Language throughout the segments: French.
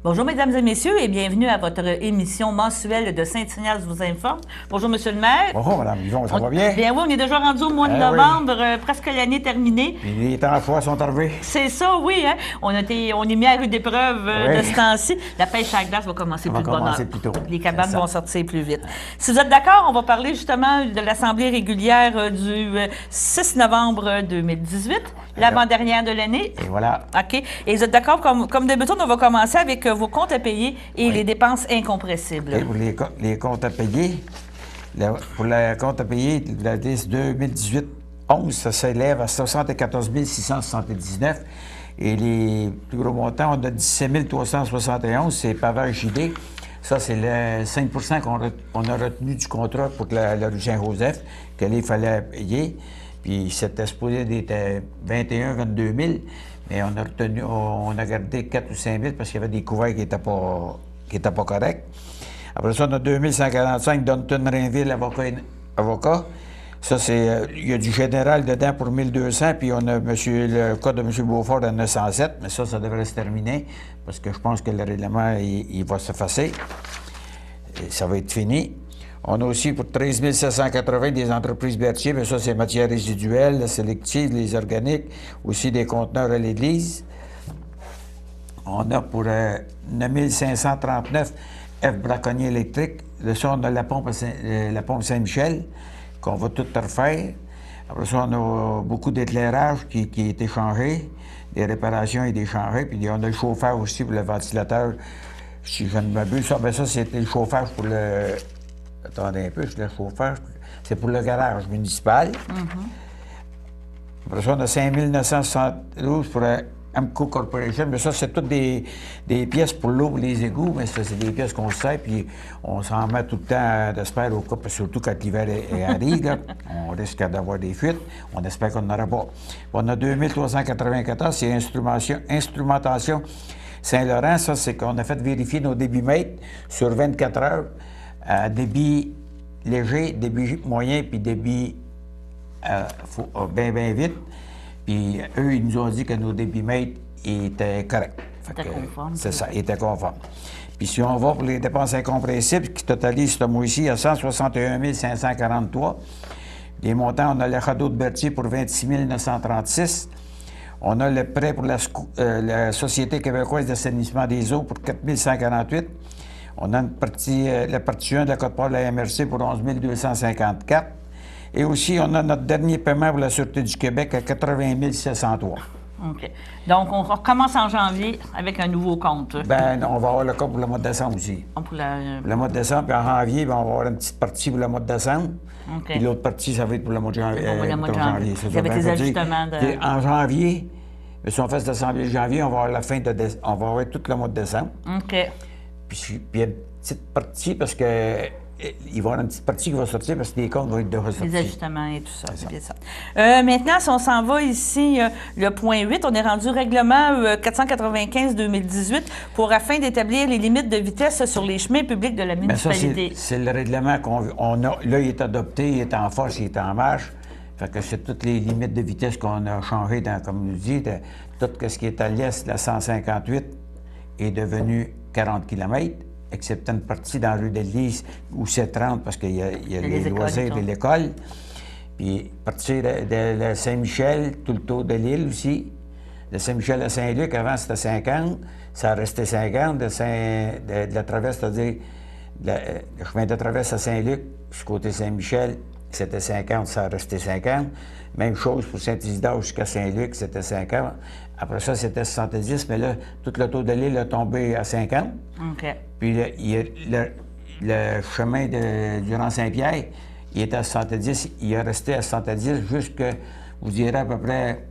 Bonjour, mesdames et messieurs, et bienvenue à votre émission mensuelle de Saint-Ignace vous informe. Bonjour, monsieur le maire. Bonjour, madame Yvon, ça va bien? Bien oui, on est déjà rendu au mois de novembre, presque l'année terminée. Puis les temps froids sont arrivés. C'est ça, oui. Hein? On est mis à rude épreuve de ce temps-ci. La pêche à la glace va commencer plus de bonne heure. Plus tôt. Les cabanes vont sortir plus vite. Si vous êtes d'accord, on va parler justement de l'Assemblée régulière du 6 novembre 2018, l'avant-dernière de l'année. Et voilà. OK. Et vous êtes d'accord, comme d'habitude, on va commencer avec vos comptes à payer et les dépenses incompressibles. Et pour les comptes à payer, pour le compte à payer, la liste 2018-11, ça s'élève à 74 679. Et les plus gros montants, on a 17 371, c'est pavage JD. Ça, c'est le 5 qu'on a retenu du contrat pour la rue Saint-Joseph, qu'il fallait payer. Puis c'était supposé d'être 21 22 000, mais on a gardé 4 ou 5 000 parce qu'il y avait des couverts qui n'étaient pas corrects. Après ça, on a 2145 Dunton-Rainville, avocat. Ça, il y a du général dedans pour 1200, puis on a le cas de M. Beaufort à 907, mais ça devrait se terminer, parce que je pense que le règlement, il va s'effacer. Ça va être fini. On a aussi pour 13 780 des entreprises Berthier, mais ça, c'est matières résiduelles, la sélective, les organiques, aussi des conteneurs à l'église. On a pour 9 539 F braconnier électrique. Là, ça, on a la pompe Saint-Michel, qu'on va tout refaire. Après ça, on a beaucoup d'éclairage qui a été changé, des réparations et des changés. Puis on a le chauffage aussi pour le ventilateur. Si je ne m'abuse, ça, c'était le chauffage pour le... Attendez un peu, c'est le chauffage. C'est pour le garage municipal. Après ça, on a 5 972 pour Amco Corporation. Mais ça, c'est toutes des pièces pour l'eau, pour les égouts. Mais ça, c'est des pièces qu'on sait, puis on s'en met tout le temps d'espère au cas, surtout quand l'hiver arrive. Là, on risque d'avoir des fuites. On espère qu'on n'aura pas. On a 2394, c'est instrumentation Saint-Laurent. Ça, c'est qu'on a fait vérifier nos débitmètres sur 24 heures. Débit léger, débit moyen, puis débit bien vite. Puis eux, ils nous ont dit que nos débitmètres étaient corrects. C'est ça, ils étaient conformes. Puis si on va pour les dépenses incompressibles, qui totalisent ce mois-ci à 161 543, les montants, on a le radeau de Berthier pour 26 936. On a le prêt pour la Société québécoise d'assainissement des eaux pour 4 148. On a la partie 1 de la Côte-Port de la MRC pour 11 254. Et aussi, on a notre dernier paiement pour la Sûreté du Québec à 80 703. OK. Donc, on recommence en janvier avec un nouveau compte. Bien, on va avoir le compte pour le mois de décembre aussi. Pour le mois de décembre, puis en janvier, on va avoir une petite partie pour le mois de décembre. OK. Puis l'autre partie, ça va être pour le mois de janvier. Pour le mois de janvier. Avec les ajustements de... En janvier, si on fait cette assemblée de janvier, on va avoir on va avoir tout le mois de décembre. OK. Puis il y a une petite partie, parce que il va y avoir une petite partie qui va sortir parce que les comptes vont être de ressortis. Les ajustements et tout ça, c'est bien ça. Maintenant, si on s'en va ici, le point 8, on est rendu règlement 495-2018 afin d'établir les limites de vitesse sur les chemins publics de la municipalité. C'est le règlement qu'on a. Là, il est adopté, il est en force, il est en marche. Fait que c'est toutes les limites de vitesse qu'on a changées comme on nous dit. Tout ce qui est à l'est, la 158 est devenu 40 km. Excepté une partie dans la rue de l'Église où c'est 30 parce qu'il y a les loisirs et l'école. Puis partir de Saint-Michel, tout le tour de l'île aussi. De Saint-Michel à Saint-Luc, avant c'était 50, ça restait 50. De la traverse, c'est-à-dire le chemin de traverse à Saint-Luc, du côté Saint-Michel, c'était 50, ça restait 50. Même chose pour Saint-Isidore jusqu'à Saint-Luc, c'était 50. Après ça, c'était 70, mais là, tout le tour de l'île a tombé à 50. OK. Puis le chemin durant Saint-Pierre, il était à 70, il est resté à 70 jusqu'à, vous direz, à peu près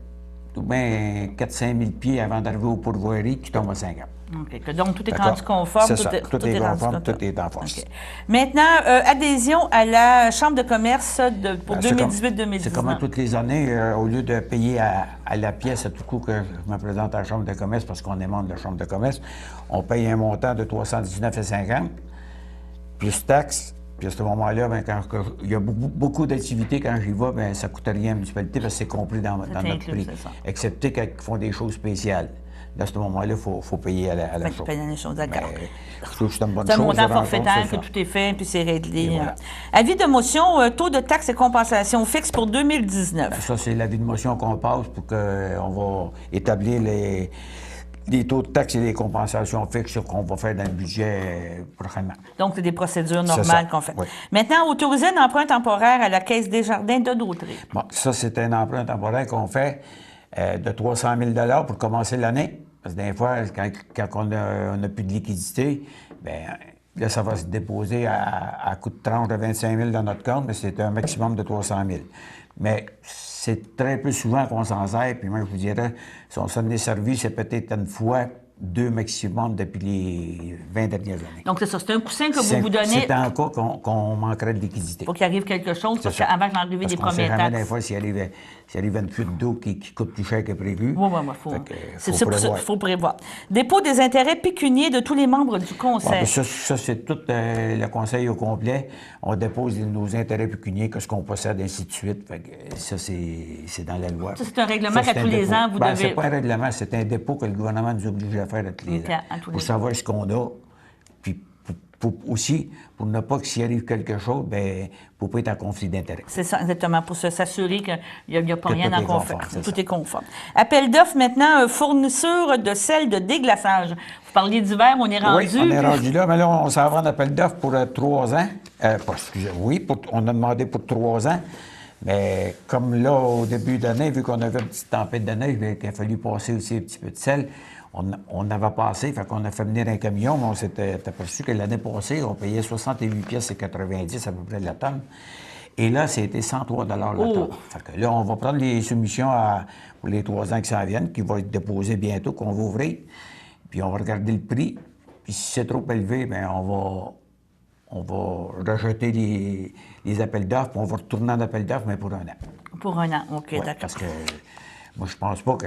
4-5 000 pieds avant d'arriver au pourvoirie qui tombe à 50. OK. Donc, tout est rendu conforme. C'est ça. Tout est conforme, tout est en force. Okay. Maintenant, adhésion à la Chambre de commerce pour 2018-2019. C'est comme toutes les années, au lieu de payer à la pièce à tout coup que je me présente à la Chambre de commerce parce qu'on est membre de la Chambre de commerce, on paye un montant de 319,50 plus taxes. Puis à ce moment-là, il y a beaucoup d'activités, quand j'y vais, ça ne coûte rien à la municipalité parce que c'est compris dans notre prix. Excepté quand ils font des choses spéciales. Là, à ce moment-là, il faut payer à la chose. Payer à la chose, d'accord. Je trouve que c'est une bonne C'est un chose. montant de rendre forfaitaire compte, que c'est ça. tout est fait, puis c'est réglé. Et voilà. Avis de motion, taux de taxes et compensations fixes pour 2019. Ça, c'est l'avis de motion qu'on passe pour qu'on va établir les taux de taxes et les compensations fixes qu'on va faire dans le budget prochainement. Donc, c'est des procédures C'est normales ça, qu'on fait. oui. Maintenant, autoriser un emprunt temporaire à la Caisse des Jardins de Dautré. Bon, ça, c'est un emprunt temporaire qu'on fait de 300 000 pour commencer l'année. Parce que des fois, quand on n'a plus de liquidité, bien, là, ça va se déposer à coût de 30 à 25 000 dans notre compte, mais c'est un maximum de 300 000. Mais c'est très peu souvent qu'on s'en sert, puis moi, je vous dirais, si on s'en est servi, c'est peut-être une fois, 2 maximum depuis les 20 dernières années. Donc, c'est ça. C'est un coussin que vous donnez C'est en cas qu'on manquerait de liquidité. pour qu'il arrive quelque chose, parce C'est ça. qu'avant l'arrivée des Parce qu'on sait premières jamais, des taxes. fois, s'il arrive une fuite d'eau qui coûte plus cher que prévu. Oui, faut faut prévoir. il faut prévoir. Dépôt des intérêts pécuniers de tous les membres du Bon, Conseil. ben ça c'est tout le Conseil au complet. On dépose nos intérêts pécuniaires, ce qu'on possède, ainsi de suite. Fait que ça, c'est dans la loi. Ça, c'est un règlement qu'à c'est tous un les dépôt. ans, vous Ben, devez... c'est pas un règlement, c'est un dépôt que le gouvernement nous oblige à faire à tous les OK, ans. à tous les Pour ans. savoir ce qu'on a, puis aussi, pour ne pas que s'il arrive quelque chose, bien, pour ne pas être en conflit d'intérêts. C'est ça, exactement, pour s'assurer qu'il n'y a pas Que rien tout en est conflit. conforme, c'est Tout ça. est conforme. Appel d'offres maintenant, fourniture de sel de déglaçage. Vous parliez d'hiver, on est rendu. Oui, on est puis- rendu là, mais là, on s'en va en appel d'offres pour 3 ans. On a demandé pour 3 ans. Mais comme là, au début d'année, vu qu'on avait une petite tempête de neige, bien, qu'il a fallu passer aussi un petit peu de sel, on avait passé, fait qu'on a fait venir un camion, mais on s'était aperçu que l'année passée, on payait 68 pièces et 90 à peu près de la tonne. Et là, c'était 103 la tonne. Fait que là, on va prendre les soumissions pour les 3 ans qui s'en viennent, qui vont être déposées bientôt, qu'on va ouvrir. Puis on va regarder le prix. Puis si c'est trop élevé, bien, on va rejeter les appels d'offres, puis on va retourner en appel d'offres, mais pour 1 an. Pour 1 an, OK, Ouais, d'accord. parce que moi, je pense pas que...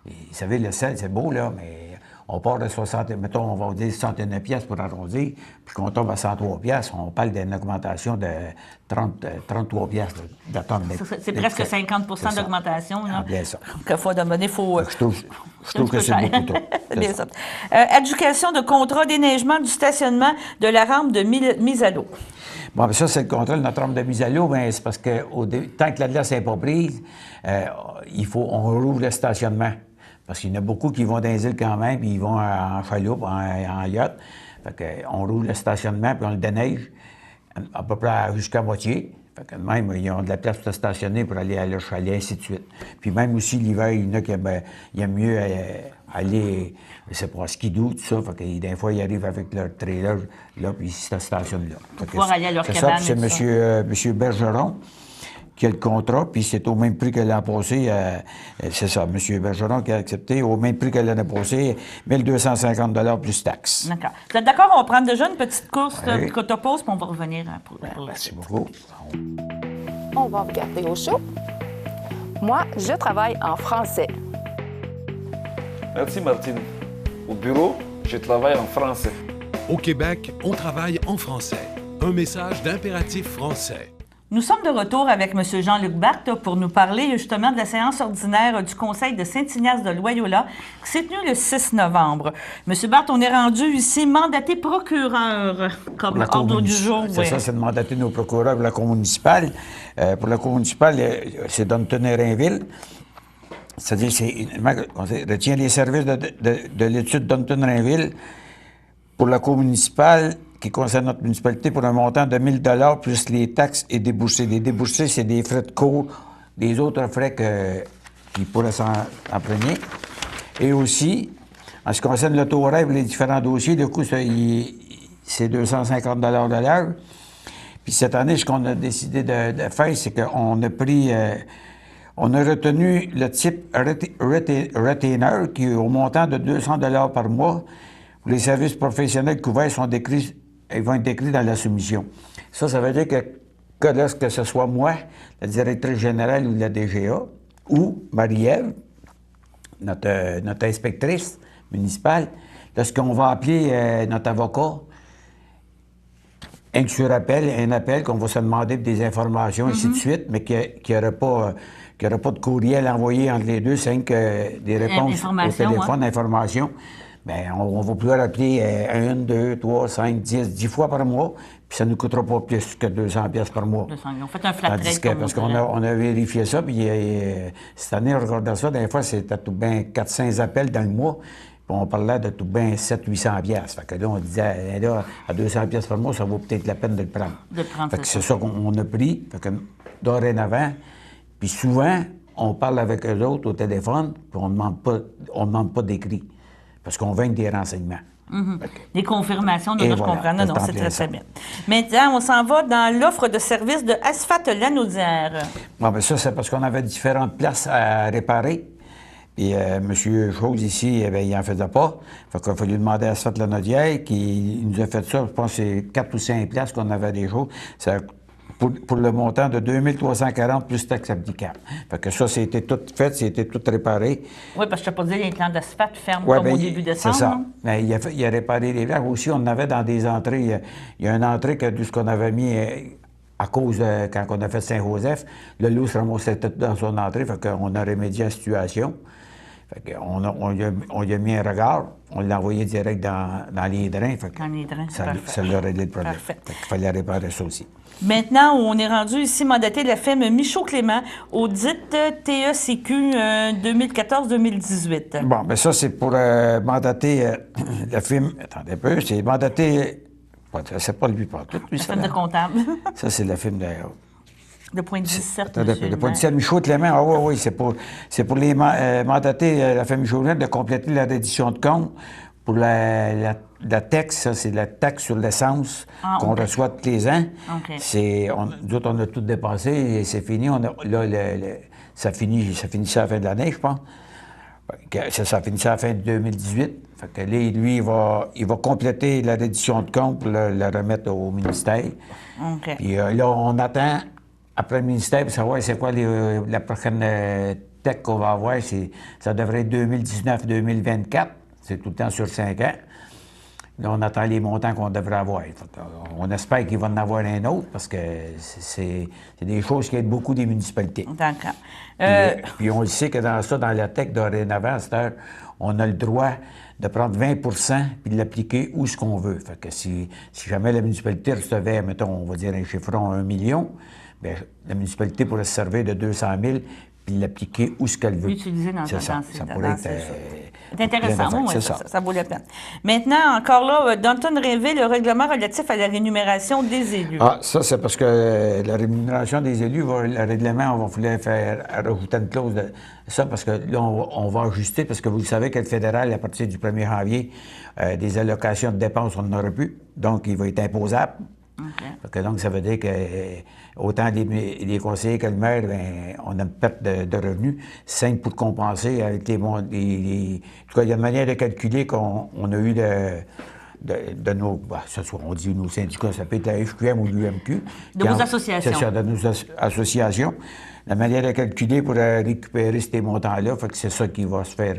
Vous savez, le sel, c'est beau, là, mais on part de 60... Mettons, on va dire 69 pièces pour arrondir, puis qu'on tombe à 103 pièces, on parle d'une augmentation de 33 pièces de tonne. C'est presque 50 d'augmentation. Ah, bien ça. Quelquefois, de monnaie, il faut... Je trouve que c'est beaucoup trop. C'est Bien ça. ça. Adjudication de contrat d'éneigement du stationnement de la rampe de mise à l'eau. Bon, bien ça, c'est le contrôle de notre rampe de mise à l'eau, mais c'est parce que tant que la glace n'est pas prise, on rouvre le stationnement. Parce qu'il y en a beaucoup qui vont dans les îles quand même, puis ils vont en chaloupe, en yacht. Fait que, on rouvre le stationnement, puis on le déneige à peu près jusqu'à moitié. Fait que même, ils ont de la place pour se stationner pour aller à leur chalet, ainsi de suite. Puis même aussi, l'hiver, il y en a qui aiment mieux aller, je sais pas, skidoo, tout ça. Fait que des fois, ils arrivent avec leur trailer, là, puis ils se stationnent là. Pour pouvoir aller à leur c'est cabane ça, puis et c'est tout monsieur Bergeron qui a le contrat, puis c'est au même prix que l'an passé. C'est ça, M. Bergeron qui a accepté, au même prix que l'année passée, 1 250 plus taxes. D'accord. Vous êtes d'accord? On va prendre déjà une petite course Oui. de cotopause, puis on va revenir pour la Merci suite. beaucoup. On va regarder au chaud. Moi, je travaille en français. Merci Martine. Au bureau, je travaille en français. Au Québec, on travaille en français. Un message d'impératif français. Nous sommes de retour avec M. Jean-Luc Barthes pour nous parler justement de la séance ordinaire du Conseil de Saint-Ignace de Loyola qui s'est tenue le 6 novembre. M. Barthes, on est rendu ici mandaté procureur comme Pour la ordre cour du municipale. jour. C'est oui. ça, c'est de mandater nos procureurs pour la cour municipale. Pour la cour municipale, c'est Dunton-Rainville. C'est-à-dire, on retient les services de l'étude Dunton-Rainville pour la cour municipale qui concerne notre municipalité pour un montant de 1 000 plus les taxes et débouchés. Les débouchés, c'est des frais de cour, des autres frais qui pourraient s'en imprégner. Et aussi, en ce qui concerne le taux horaire, les différents dossiers, le coût, c'est 250 de l'heure. Puis cette année, ce qu'on a décidé de faire, c'est qu'on a pris... on a retenu le type retainer qui est au montant de 200 par mois. Les services professionnels couverts ils vont être décrits dans la soumission. Ça veut dire que lorsque ce soit moi, la directrice générale ou la DGA, ou Marie-Ève, notre inspectrice municipale, lorsqu'on va appeler notre avocat, Un sur appel, un appel qu'on va se demander des informations, ainsi de suite, mais qu'il n'y aurait pas de courriel envoyé entre les deux, c'est que des réponses au téléphone d'information. Bien, on va pouvoir appeler 1, 2, 3, 5, 10 fois par mois, puis ça ne nous coûtera pas plus que 200 pièces par mois. 200. On fait un flat rate, Parce qu'on a vérifié ça, puis cette année, on regardait ça, des fois, c'était tout bien 400 appels dans le mois. Puis on parlait de tout bien 700-800 pièces. Fait que là, on disait, là, à 200 pièces par mois, ça vaut peut-être la peine de le prendre. Fait que c'est ça qu'on a pris. Fait que dorénavant, puis souvent, on parle avec eux autres au téléphone, puis on ne demande pas d'écrit. Parce qu'on veut des renseignements. Des confirmations, je comprends. Non, c'est très, très bien. Maintenant, on s'en va dans l'offre de service de Asphalt Lanaudière. Bon, bien ça, c'est parce qu'on avait différentes places à réparer. Puis M. Chose ici, bien, il n'en faisait pas. Fait qu'il a fallu demander à Asphalt Lanaudière, qui nous a fait ça. Je pense que c'est 4 ou 5 places qu'on avait des choses. Pour le montant de 2340 plus taxes applicables. Fait que ça, c'était tout fait, c'était tout réparé. Oui, parce que je t'ai pas dit, les plans d'asphalte ferment comme au début décembre. C'est ça. Mais il a réparé les plaques. Aussi, on en avait dans des entrées. Il y a une entrée que tout ce qu'on avait mis à cause de, quand on a fait Saint-Joseph, le loup se ramassait tout dans son entrée. Fait qu'on a remédié à la situation. Fait on y a mis un regard, on l'a envoyé direct dans les drains. Fait que dans les drains, ça l'a réglé le problème. Fait qu'il fallait réparer ça aussi. Maintenant, on est rendu ici mandaté la firme Michaud-Clément, audit TECQ 2014-2018. Bon, bien ça, c'est pour mandater la firme... Attendez un peu, c'est mandater... C'est pas lui, pas tout. La firme de comptable. Ça, c'est la firme de... Le point 17, le point 17, Michaud-Clément, ah oui, c'est pour les mandater la firme Michaud-Clément de compléter la reddition de compte pour la taxe, ça, c'est la taxe sur l'essence qu'on reçoit tous les ans. Nous autres, on a tout dépassé et c'est fini. Ça finit à la fin de l'année, je pense. Ça finit à la fin de 2018. Fait que là, lui, il va compléter la reddition de compte pour la remettre au ministère. Puis là, on attend, après le ministère, pour savoir c'est quoi la prochaine taxe qu'on va avoir. Ça devrait être 2019-2024. C'est tout le temps sur 5 ans. Là, on attend les montants qu'on devrait avoir. On espère qu'il va en avoir un autre parce que c'est des choses qui aident beaucoup des municipalités. D'accord. Puis on le sait que dans la TEC dorénavant, à cette heure, on a le droit de prendre 20 puis de l'appliquer où ce qu'on veut. Fait que si jamais la municipalité recevait, mettons, on va dire un chiffron 1 million, bien, la municipalité pourrait se servir de 200 000 puis l'appliquer où ce qu'elle veut. L'utiliser dans ça pourrait être... C'est intéressant, oui, ça vaut la peine. Maintenant, encore là, Danton Réville, le règlement relatif à la rémunération des élus. Ah, ça, c'est parce que la rémunération des élus, le règlement, on va vouloir rajouter une clause de ça, parce que là, on va ajuster, parce que vous le savez que le fédéral, à partir du 1er janvier, des allocations de dépenses, on n'en aura plus. Donc, il va être imposable. Donc, ça veut dire que autant les conseillers que le maire, bien, on a une perte de revenus. Simple pour compenser avec en tout cas, il y a une manière de calculer qu'on a eu de nos... on dit nos syndicats, ça peut être la FQM ou l'UMQ. De vos associations. C'est ça, de nos associations. La manière de calculer pour récupérer ces montants-là, fait que c'est ça qui va se faire.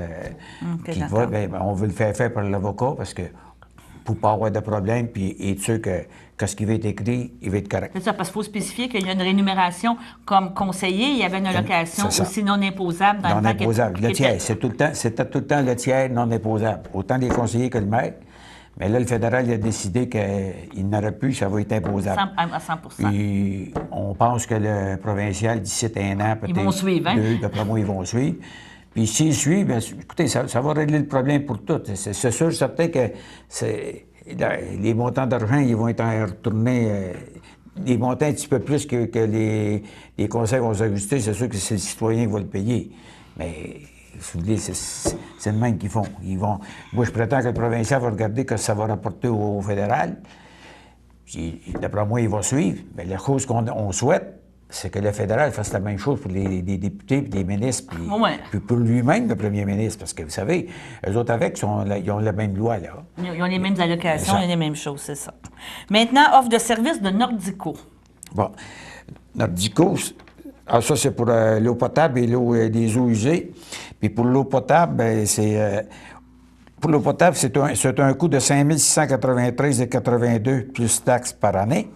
On veut le faire par l'avocat parce que pour ne pas avoir de problème, puis être sûr que ce qui va être écrit, il va être correct. C'est ça, parce qu'il faut spécifier qu'il y a une rémunération comme conseiller, il y avait une allocation aussi non imposable dans non imposable. Le tiers, c'était tout le temps le tiers non imposable. Autant les conseillers que le maire. Mais là, le fédéral a décidé qu'il n'aurait plus, ça va être imposable. À 100 Puis on pense que le provincial, d'ici un an, peut-être... Ils vont suivre, hein? D'après moi, ils vont suivre. Puis s'ils suivent, bien, écoutez, ça va régler le problème pour tout. C'est sûr, certain que les montants d'argent, ils vont être retournés... des montants un petit peu plus que les conseils vont s'ajuster, c'est sûr que c'est le citoyen qui va le payer. Mais... Si vous voulez, c'est le même qu'ils font. Moi, je prétends que le provincial va regarder que ça va rapporter au fédéral. Puis, d'après moi, il va suivre. Mais la chose qu'on souhaite, c'est que le fédéral fasse la même chose pour les députés et les ministres, puis pour lui-même, le premier ministre. Parce que, vous savez, eux autres avec, ils ont la même loi, là. Ils ont les mêmes allocations, ils ont les mêmes choses, c'est ça. Maintenant, offre de service de Nordico. Bon. Nordico... ça, c'est pour l'eau potable et des eaux usées. Puis pour l'eau potable, ben, c'est pour l'eau potable, c'est un coût de 5 693,82 plus taxes par année.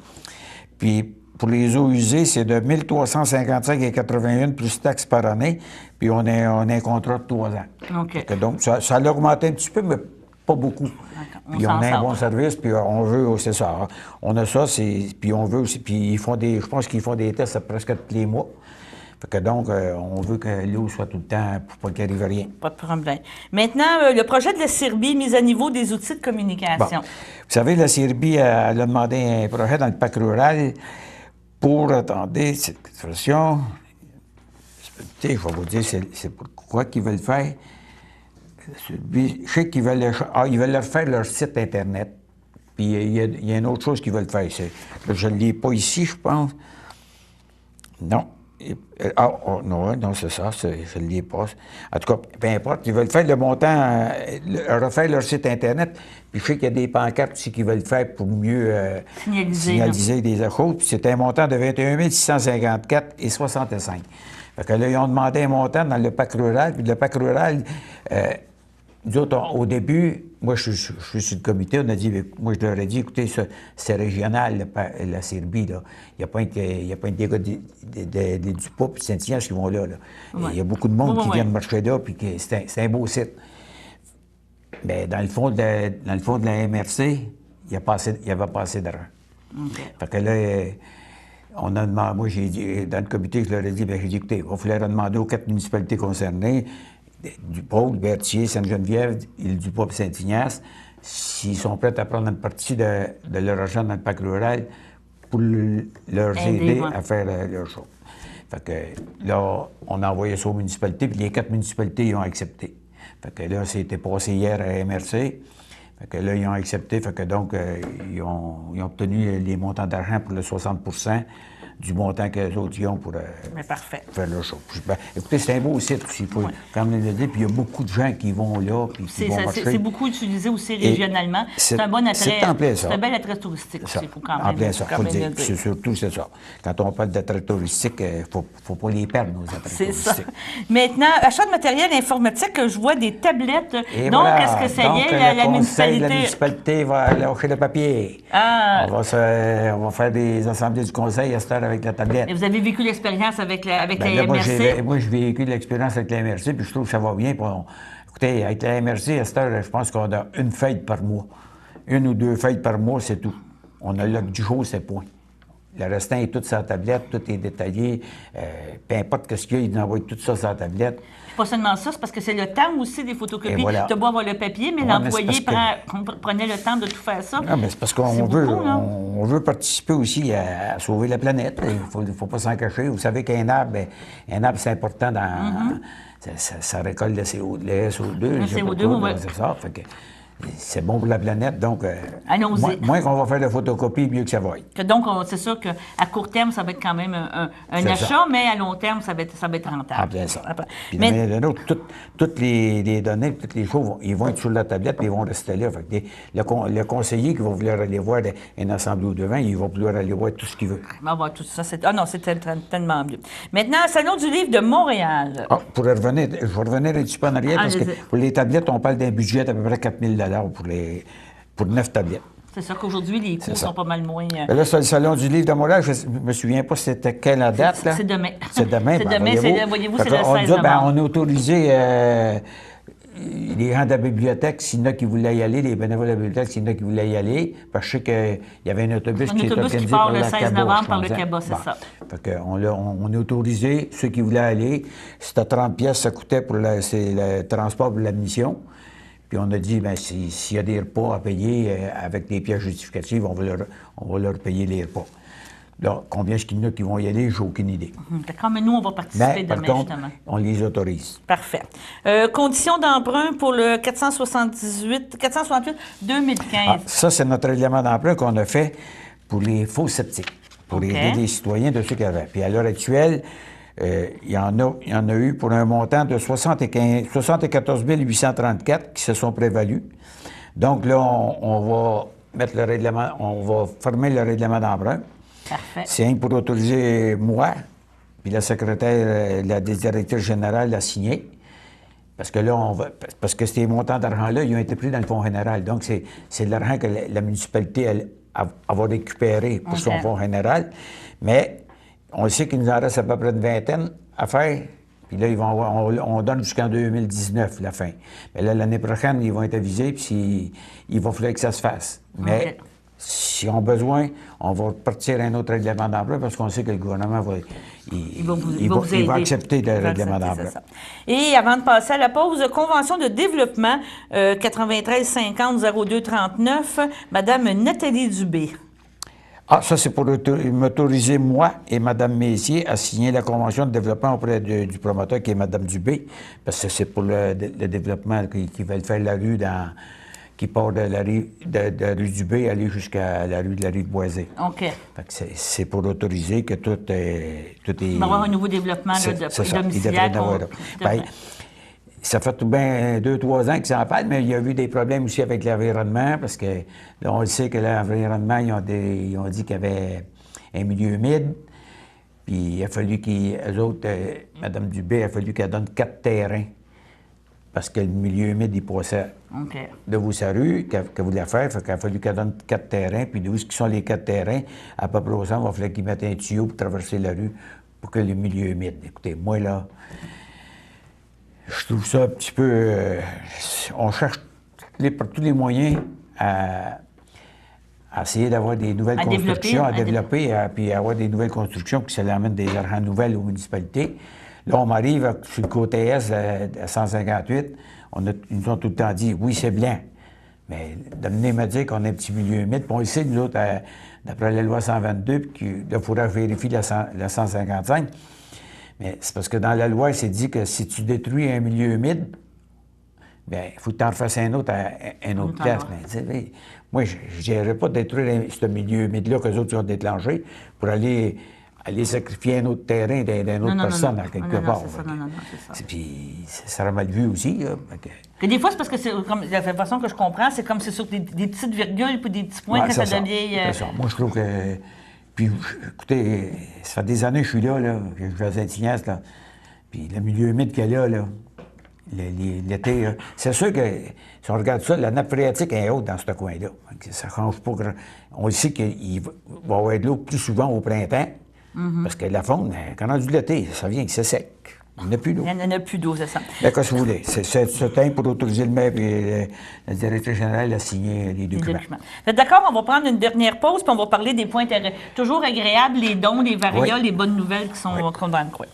Puis pour les eaux usées, c'est de 1 355,81 plus taxes par année. Puis on a un contrat de 3 ans. OK. Donc, ça a augmenté un petit peu, mais pas beaucoup. Puis on a un bon service, puis on veut, c'est ça. Hein. On a ça, puis on veut aussi, puis je pense qu'ils font des tests presque tous les mois. Fait que donc, on veut que l'eau soit tout le temps pour pas qu'il arrive rien. Pas de problème. Maintenant, le projet de la CIRBI, mise à niveau des outils de communication. Bon. Vous savez, la CIRBI, elle a demandé un projet dans le parc rural pour, attendez, cette expression, je vais vous dire, c'est pourquoi qu'ils veulent faire. Je sais qu'ils veulent, ils veulent leur faire leur site Internet. Puis il y a une autre chose qu'ils veulent faire. Je ne l'ai pas ici, je pense. Non. Non, c'est ça, je ne l'ai pas. En tout cas, peu importe, ils veulent faire le montant, refaire leur site Internet. Puis je sais qu'il y a des pancartes aussi qu'ils veulent faire pour mieux signaliser des achats. Puis c'est un montant de 21 654,65. Fait que là, ils ont demandé un montant dans le parc rural. Puis le parc rural, nous autres, au début, moi, je suis sur le comité, on a dit, moi, je leur ai dit, écoutez, c'est régional, la CIRBI, là. Il n'y a pas des gars du POP et de Saint-Ignace qui vont là. Ouais. Il y a beaucoup de monde qui viennent marcher là, puis c'est un beau site. Mais dans le fond de la MRC, il n'y avait pas assez d'argent. Okay. Fait que là, on a demandé, moi, j'ai dit, dans le comité, je leur ai dit, j'ai dit, écoutez, il va falloir demander aux 4 municipalités concernées, du Pôle, Berthier, Sainte-Geneviève, Île-du-Pop, Saint-Ignace, s'ils sont prêts à prendre une partie de leur argent dans le parc rural pour leur aider à faire leur chose. Fait que là, on a envoyé ça aux municipalités, puis les 4 municipalités, ils ont accepté. Fait que là, c'était passé hier à MRC. Fait que là, ils ont accepté. Fait que donc, ils ont obtenu les montants d'argent pour le 60 du montant que les autres ont pour faire leur chose. Écoutez, c'est un beau site aussi, il faut quand même le dire. Puis il y a beaucoup de gens qui vont là, puis qui vont marcher. C'est beaucoup utilisé aussi régionalement. C'est un bon attrait. C'est un bel attrait touristique aussi, il faut quand même, en plein ça, faut le dire. C'est surtout, c'est ça. Quand on parle d'attrait touristique, il ne faut pas les perdre, nos attraits touristiques. C'est ça. Maintenant, achat de matériel informatique, je vois des tablettes. Et donc, voilà. Est-ce que ça y est, la municipalité? La municipalité va lâcher le papier. On va faire des assemblées du conseil à cette heure avec la tablette. Et vous avez vécu l'expérience avec la MRC? Moi, j'ai vécu l'expérience avec la MRC, puis je trouve que ça va bien. Écoutez, avec la MRC, à cette heure, je pense qu'on a une fête par mois. 1 ou 2 fêtes par mois, c'est tout. On a le du jour, c'est point. Le restant est tout sur la tablette, tout est détaillé. Peu importe ce qu'il y a, ils envoient tout ça sur la tablette. Pas seulement ça, c'est parce que c'est le temps aussi des photocopies. Voilà. Tu as beau avoir le papier, mais l'employé prenait le temps de tout faire ça. Non, mais c'est parce qu'on veut participer aussi à sauver la planète. Il ne faut pas s'en cacher. Vous savez qu'un arbre, c'est important dans... Ça récolte le CO2. Le CO2, oui. C'est ça. Fait que, c'est bon pour la planète, donc moins qu'on va faire de photocopies, mieux que ça va être. Donc, c'est sûr qu'à court terme, ça va être quand même un achat, mais à long terme, ça va être rentable. Ah, bien ça. Puis, mais toutes les données, toutes les choses, ils vont être sur la tablette, puis ils vont rester là. Fait que le conseiller qui va vouloir aller voir un assemblée de vin, il va vouloir aller voir tout ce qu'il veut. On va voir tout ça. Non, c'est tellement mieux. Maintenant, Salon du livre de Montréal. Ah, je vais revenir un petit peu en arrière, parce que pour les tablettes, on parle d'un budget d'à peu près 4 000 pour 9 tablettes. C'est ça qu'aujourd'hui, les coûts sont pas mal moins... Là, c'est le Salon du livre de Montréal. Je ne me souviens pas c'était quelle date, là. C'est demain. C'est demain. C'est demain, voyez-vous, c'est le 16 novembre. On a autorisé les gens de la bibliothèque, s'il y en a qui voulaient y aller, les bénévoles de la bibliothèque, s'il y en a qui voulaient y aller, parce que je sais qu'il y avait un autobus qui est organisé part le 16 novembre par le CABA, c'est ça. Fait qu'on a autorisé ceux qui voulaient aller. C'était 30 pièces, ça coûtait pour le transport pour l'admission. Puis on a dit, bien, s'il y a des repas à payer avec des pièces justificatives, on va leur payer les repas. Donc, combien est-ce qu'il y en a qui vont y aller, j'ai aucune idée. D'accord, mais nous, on va participer demain, par contre, justement. On les autorise. Parfait. Conditions d'emprunt pour le 468-2015. Ça, c'est notre règlement d'emprunt qu'on a fait pour les faux sceptiques, pour aider les citoyens de ceux qui avaient. Puis à l'heure actuelle, il y en a eu pour un montant de 74 834 qui se sont prévalus. Donc là, on va mettre le règlement, on va former le règlement d'emprunt. Parfait. C'est pour autoriser moi, puis la secrétaire, la directrice générale l'a signé. Parce que là, parce que ces montants d'argent-là, ils ont été pris dans le fonds général. Donc, c'est de l'argent que la municipalité elle va récupérer pour son fonds général. Mais on sait qu'il nous en reste à peu près une vingtaine à faire. Puis là, on donne jusqu'en 2019, la fin. Mais là, l'année prochaine, ils vont être avisés, puis il va falloir que ça se fasse. Mais si on a besoin, on va partir un autre règlement d'emploi parce qu'on sait que le gouvernement va accepter le règlement d'emploi. Et avant de passer à la pause, convention de développement 93 50 02 39, Mme Nathalie Dubé. Ah, ça, c'est pour m'autoriser, moi et Mme Messier, à signer la convention de développement auprès du promoteur, qui est Mme Dubé, parce que c'est pour le développement qu'ils veulent faire la rue qui part de la rue Dubé aller jusqu'à la rue de Boisé. OK. Fait que c'est pour autoriser que tout est... Il va y avoir un nouveau développement domiciliaire. Ça fait tout bien 2-3 ans qu'ils s'en parlent, mais il y a eu des problèmes aussi avec l'environnement, parce que là, on le sait que l'environnement, ils ont dit qu'il y avait un milieu humide, puis il a fallu qu'eux autres, Mme Dubé, il a fallu qu'elle donne 4 terrains, parce que le milieu humide, il passait devant sa rue, qu'elle voulait faire, fait qu'il a fallu qu'elle donne 4 terrains, puis d'où sont les 4 terrains, à peu près au centre, il va falloir qu'ils mettent un tuyau pour traverser la rue pour que le milieu humide. Écoutez, moi, là... Je trouve ça un petit peu... on cherche par tous les moyens à essayer d'avoir des nouvelles constructions, à développer, puis à avoir des nouvelles constructions, puis ça amène des argents nouvelles aux municipalités. Là, on m'arrive sur le côté est, à 158, ils nous ont tout le temps dit « oui, c'est blanc ». Mais de venir me dire qu'on a un petit milieu humide, puis on le sait, nous autres, d'après la loi 122, puis qu'il faudra vérifier la 155, mais c'est parce que dans la loi, c'est dit que si tu détruis un milieu humide, bien, il faut que tu en refasses un autre à une autre place. Mais, moi, je n'irais pas détruire ce milieu humide-là qu'eux autres ont déclenché pour aller sacrifier un autre terrain d'une autre personne à quelque part. Puis, ça sera mal vu aussi. Et des fois, c'est parce que c'est comme la façon que je comprends, c'est comme c'est sur des petites virgules puis des petits points que ça devient. C'est ça. Moi, je trouve que. Puis, écoutez, ça fait des années que je suis là, que je suis à Saint-Ignace, là. Puis le milieu humide qu'il y a là, l'été, c'est sûr que, si on regarde ça, la nappe phréatique est haute dans ce coin-là. Ça ne change pas grand... On sait qu'il va y avoir de l'eau plus souvent au printemps, parce que la faune, quand on a du l'été, ça vient que c'est sec. Il n'y en a plus d'eau. Il n'y en a plus d'eau, c'est ça. Bien, qu'est-ce que vous voulez? C'est temps pour autoriser le maire et la directrice générale à signer les documents. Vous êtes d'accord? On va prendre une dernière pause, puis on va parler des points toujours agréables, les dons, les varias, les bonnes nouvelles qui sont qu'on va en croire.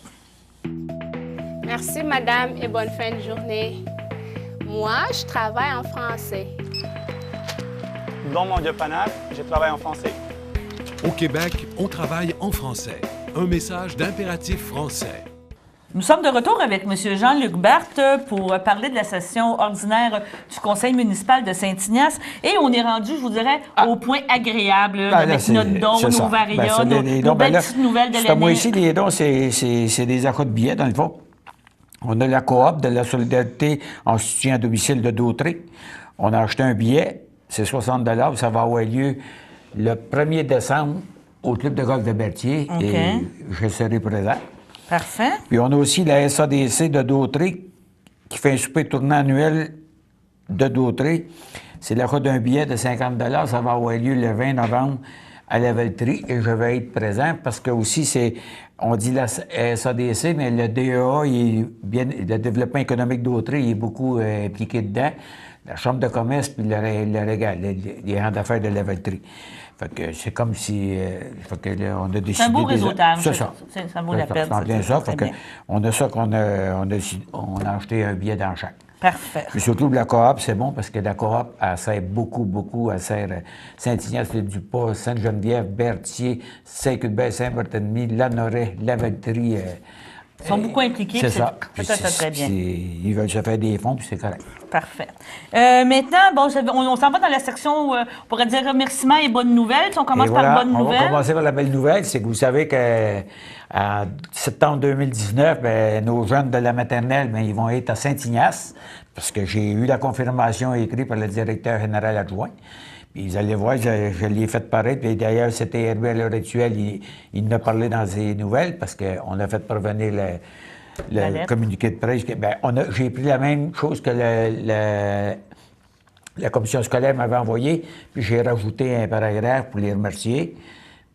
Merci, madame, et bonne fin de journée. Moi, je travaille en français. Dans mon dépannage, je travaille en français. Au Québec, on travaille en français. Un message d'impératif français. Nous sommes de retour avec M. Jean-Luc Barthe pour parler de la session ordinaire du Conseil municipal de Saint-Ignace. Et on est rendu, je vous dirais, au point agréable avec notre don, nos varias, nos belles petites nouvelles de l'année. Moi ici, les dons, c'est des achats de billets, dans le fond. On a la coop de la solidarité en soutien à domicile de Dautré. On a acheté un billet, c'est 60 $, ça va avoir lieu le 1er décembre au club de golf de Berthier. Et je serai présent. Parfait. Puis on a aussi la SADC de Dautré qui fait un souper tournant annuel de Dautré. C'est l'achat d'un billet de 50 $. Ça va avoir lieu le 20 novembre à la Valtrie et je vais être présent parce que aussi on dit la SADC, mais le DEA, le développement économique d'Autré, il est beaucoup impliqué dedans. La Chambre de commerce puis le régal, les rangs d'affaires de la Valtrie. Fait que c'est comme si... fait que là, on a décidé... C'est un beau réseautage. C'est ça. Ça vaut la peine. C'est bien ça. Fait que on a ça on a acheté un billet dans chaque. Parfait. Puis surtout, la coop, c'est bon parce que la coop, elle sert beaucoup. Elle sert Saint-Ignace-le-Dupas, Sainte-Geneviève, Berthier, Saint-Cuthbert, Saint-Barthélemy, Lanoret, La Valtrie. Ils sont beaucoup impliqués. C'est ça. C'est très bien. Ils veulent se faire des fonds, puis c'est correct. Parfait. Maintenant, on s'en va dans la section, on pourrait dire remerciements et bonnes nouvelles. Si on commence par bonnes nouvelles. On va commencer par la belle nouvelle. C'est que vous savez qu'en septembre 2019, nos jeunes de la maternelle, ils vont être à Saint-Ignace, parce que j'ai eu la confirmation écrite par le directeur général adjoint. Puis vous allez voir, je l'ai fait paraître. Puis d'ailleurs, c'était Herbert Le Rituel, il en a parlé dans ses nouvelles, parce qu'on a fait parvenir La le lettre. communiqué de presse. Ben, j'ai pris la même chose que la commission scolaire m'avait envoyé, puis j'ai rajouté un paragraphe pour les remercier,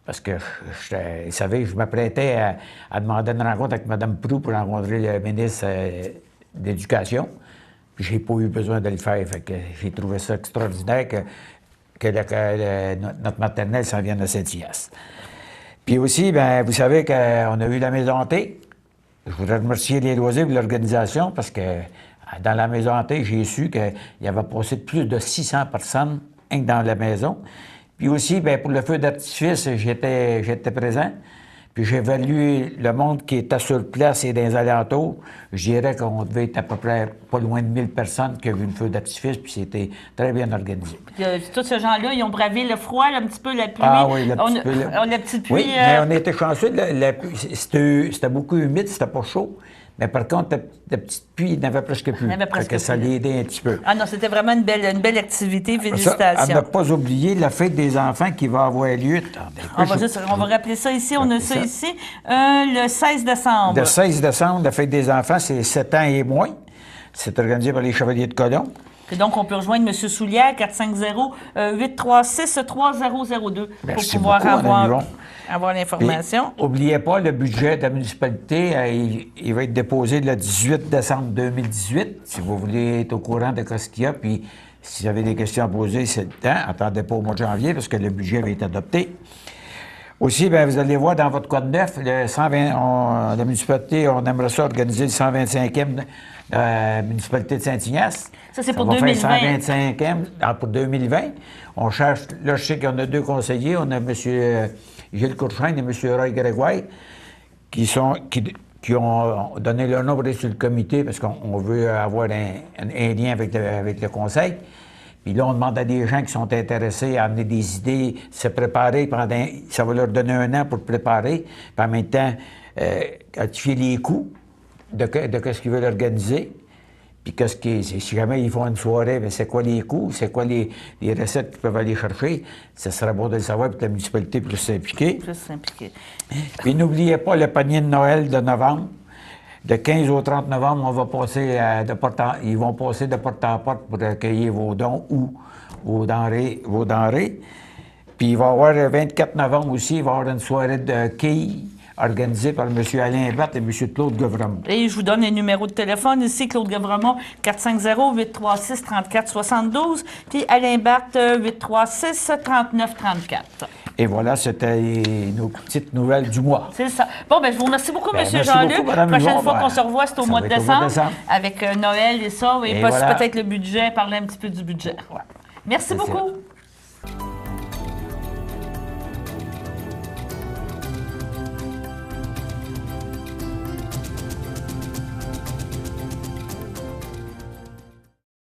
parce que, vous savez, je m'apprêtais à demander une rencontre avec Mme Proulx pour rencontrer le ministre de l'Éducation, puis j'ai pas eu besoin de le faire. Fait que j'ai trouvé ça extraordinaire que notre maternelle s'en vienne à Saint-Hyacinthe. Puis aussi, ben, vous savez qu'on a eu la maison hantée. Je voudrais remercier les loisirs et l'organisation parce que dans la maison hantée, j'ai su qu'il y avait passé plus de 600 personnes rien que dans la maison. Puis aussi, bien, pour le feu d'artifice, j'étais présent. Puis j'ai évalué le monde qui était sur place et dans les alentours. Je dirais qu'on devait être à peu près pas loin de 1000 personnes qui ont vu le feu d'artifice, puis c'était très bien organisé. Puis, tous ces gens-là, ils ont bravé le froid, un petit peu la pluie. Ah oui, la petite pluie. La petite pluie. Oui, mais on était chanceux. La pluie, c'était beaucoup humide, c'était pas chaud. Mais par contre, la petite pluie, il n'y en avait presque plus. Il n'y en avait presque Ça plus. l'a aidé un petit peu. Ah non, c'était vraiment une belle activité. Ça, Félicitations. à ne pas oublier la fête des enfants qui va avoir lieu. Attendez, On va rappeler ça ici. On a ça ça. ici. Le 16 décembre. Le 16 décembre, la fête des enfants, c'est 7 ans et moins. C'est organisé par les Chevaliers de Colomb. Et donc, on peut rejoindre M. Soulière, 450-836-3002 pour Merci pouvoir beaucoup, Mme Yvon. avoir l'information. N'oubliez pas, le budget de la municipalité, il va être déposé le 18 décembre 2018. Si vous voulez être au courant de ce qu'il y a, puis si vous avez des questions à poser, c'est le temps. Attendez pas au mois de janvier parce que le budget va être adopté. Aussi, bien, vous allez voir dans votre code 9, la municipalité, on aimerait ça organiser le 125e municipalité de Saint-Ignace. Ça, c'est pour va 2020. faire 125e pour 2020. On cherche, là, je sais qu'on a 2 conseillers. On a M. Gilles Courchaine et M. Roy Grégoire qui ont donné leur nom pour être sur le comité parce qu'on veut avoir un lien avec le conseil. Puis là, on demande à des gens qui sont intéressés à amener des idées, se préparer ça va leur donner 1 an pour préparer, puis en même temps, quantifier les coûts de ce qu'ils veulent organiser. Puis si jamais ils font une soirée, bien, c'est quoi les coûts, c'est quoi les recettes qu'ils peuvent aller chercher. Ça serait bon de le savoir, puis que la municipalité puisse s'impliquer. Plus s'impliquer. Puis n'oubliez pas le panier de Noël de novembre. De 15 au 30 novembre, on va passer ils vont passer de porte en porte pour accueillir vos dons ou vos denrées. Puis il va y avoir le 24 novembre aussi, il va y avoir une soirée de quilles organisée par M. Alain Batte et M. Claude Guevremont. Et je vous donne les numéros de téléphone ici. Claude Guevremont, 450-836-3472. Puis Alain Barthes, 836-3934. Et voilà, c'était nos petites nouvelles du mois. C'est ça. Bon, ben je vous remercie beaucoup, Ben, M. merci Jean-Luc. beaucoup, Mme Prochaine Yvon. fois Ben, qu'on se revoit, c'est au ça mois va de être au mois de décembre, décembre. avec Noël et ça, et Et pas voilà. peut-être le budget, parler un petit peu du budget. Ouais. Merci C'est ça. beaucoup.